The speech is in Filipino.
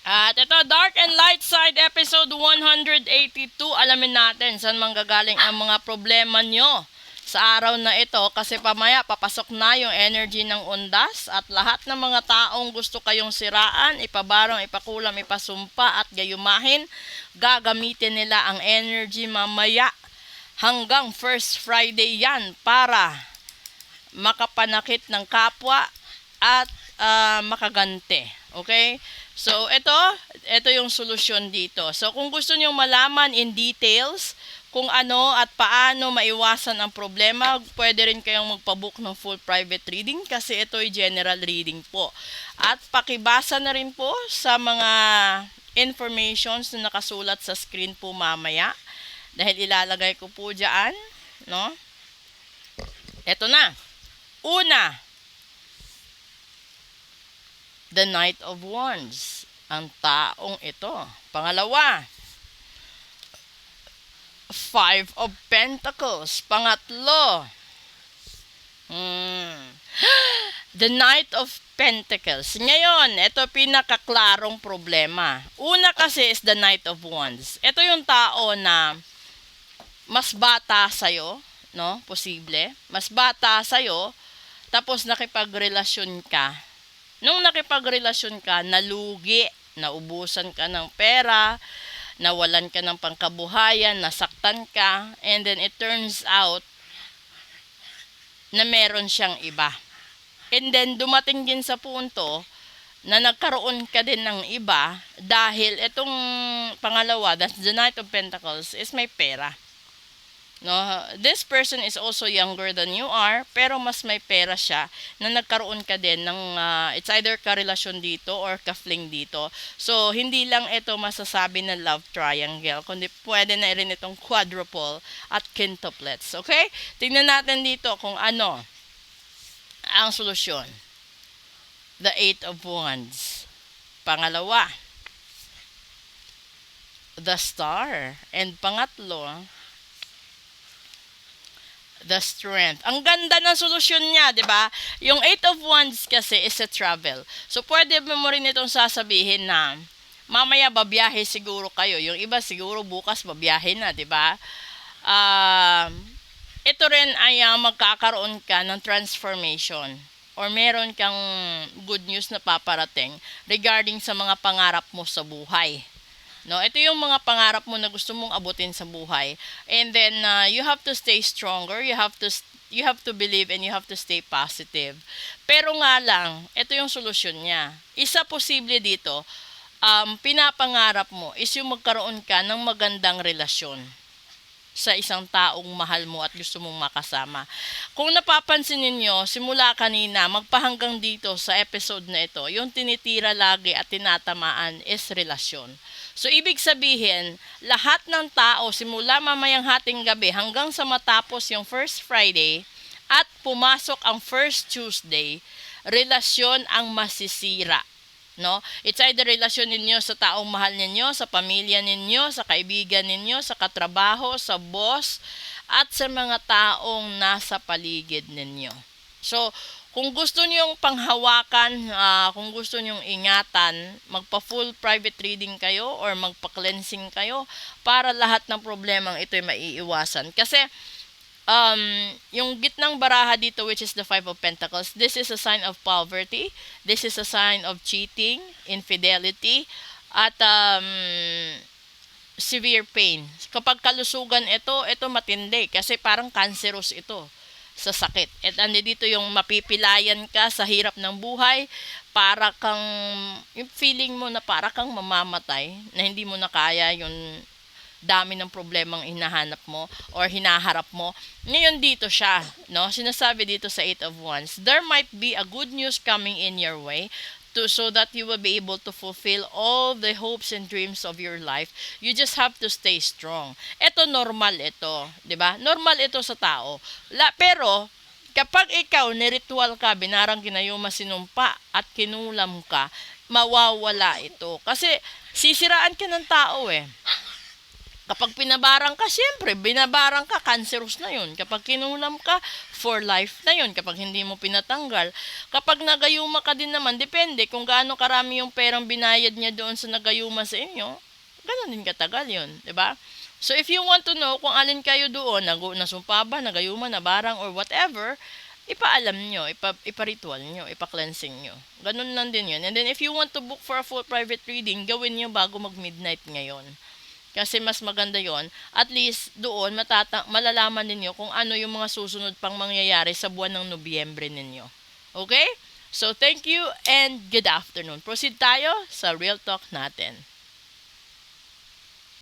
At ito, Dark and Light Side episode 182. Alamin natin saan manggagaling ang mga problema nyo sa araw na ito, kasi pamaya papasok na yung energy ng undas at lahat ng mga taong gusto kayong siraan, ipabarong, ipakulam, ipasumpa at gayumahin, gagamitin nila ang energy mamaya. Hanggang first Friday yan para makapanakit ng kapwa at makagante. Okay? So, ito yung solusyon dito. So, kung gusto niyo malaman in details kung ano at paano maiwasan ang problema, pwede rin kayong magpabook ng full private reading kasi ito ay general reading po. At pakibasa na rin po sa mga informations na nakasulat sa screen po mamaya dahil ilalagay ko po dyan, no? Ito na. Una, the Knight of Wands, ang taong ito. Pangalawa, Five of Pentacles. Pangatlo, the Knight of Pentacles. Ngayon, ito pinakaklarong problema. Una kasi is the Knight of Wands. Ito yung tao na mas bata sa'yo, no? Posible. Mas bata sa'yo, tapos nakipagrelasyon ka. Nung nakipagrelasyon ka, nalugi, naubusan ka ng pera, nawalan ka ng pangkabuhayan, nasaktan ka, and then it turns out na meron siyang iba. And then dumating din sa punto na nagkaroon ka din ng iba dahil itong pangalawa, that's the Knight of Pentacles, is may pera. No, this person is also younger than you are, pero mas may pera siya na nagkaroon ka din ng it's either karelasyon dito or ka-fling dito. So, hindi lang ito masasabi na love triangle, kundi pwede na rin itong quadruple at quintuplets. Okay? Tingnan natin dito kung ano ang solusyon. The Eight of Wands. Pangalawa, the Star. And pangatlo, the Strength. Ang ganda ng solusyon niya, 'di ba? Yung Eight of Wands kasi is a travel. So pwede mo rin itong sasabihin na mamaya babiyahe siguro kayo. Yung iba siguro bukas babiyahe na, 'di ba? Ito rin ay magkakaroon ka ng transformation or meron kang good news na paparating regarding sa mga pangarap mo sa buhay. No, ito yung mga pangarap mo na gusto mong abutin sa buhay. And then you have to stay stronger, you have to believe and you have to stay positive. Pero nga lang, ito yung solusyon niya. Isa posible dito, pinapangarap mo is yung magkaroon ka ng magandang relasyon sa isang taong mahal mo at gusto mong makasama. Kung napapansin ninyo, simula kanina, magpahanggang dito sa episode na ito, yung tinitira lagi at tinatamaan is relasyon. So, ibig sabihin, lahat ng tao, simula mamayang hating gabi hanggang sa matapos yung first Friday at pumasok ang first Tuesday, relasyon ang masisira. No? It's either relasyon ninyo sa taong mahal ninyo, sa pamilya ninyo, sa kaibigan ninyo, sa katrabaho, sa boss, at sa mga taong nasa paligid ninyo. So, kung gusto niyong panghawakan, kung gusto niyong ingatan, magpa-full private reading kayo or magpa-cleansing kayo para lahat ng problemang ito ay maiiwasan. Kasi, yung gitnang baraha dito, which is the Five of Pentacles, this is a sign of poverty, this is a sign of cheating, infidelity, at severe pain. Kapag kalusugan ito matindi kasi parang cancerous ito sa sakit. At dito yung mapipilayan ka sa hirap ng buhay, para kang, yung feeling mo na para kang mamamatay, na hindi mo na kaya yung dami ng problemang hinahanap mo or hinaharap mo. Ngayon dito siya, no? Sinasabi dito sa Eight of Wands, there might be a good news coming in your way so that you will be able to fulfill all the hopes and dreams of your life. You just have to stay strong. Ito normal ito, 'di ba? Normal ito sa tao. Pero kapag ikaw niritual ka, binarang kinayuma, sinumpa at kinulam ka, mawawala ito. Kasi sisiraan ka ng tao eh. Kapag pinabarang ka, siyempre, binabarang ka, cancerous na yun. Kapag kinulam ka, for life na yun. Kapag hindi mo pinatanggal. Kapag nagayuma ka din naman, depende kung gaano karami yung perang binayad niya doon sa nagayuma sa inyo, ganun din katagal yun, di ba? So, if you want to know kung alin kayo doon, nasumpa ba, nagayuma, nabarang, or whatever, ipaalam nyo, iparitual nyo, ipa-cleansing nyo. Ganun lang din yun. And then, if you want to book for a full private reading, gawin nyo bago mag-midnight ngayon. Kasi mas maganda yon. At least doon malalaman ninyo kung ano yung mga susunod pang mangyayari sa buwan ng Nobyembre ninyo. Okay? So thank you and good afternoon. Proceed tayo sa real talk natin.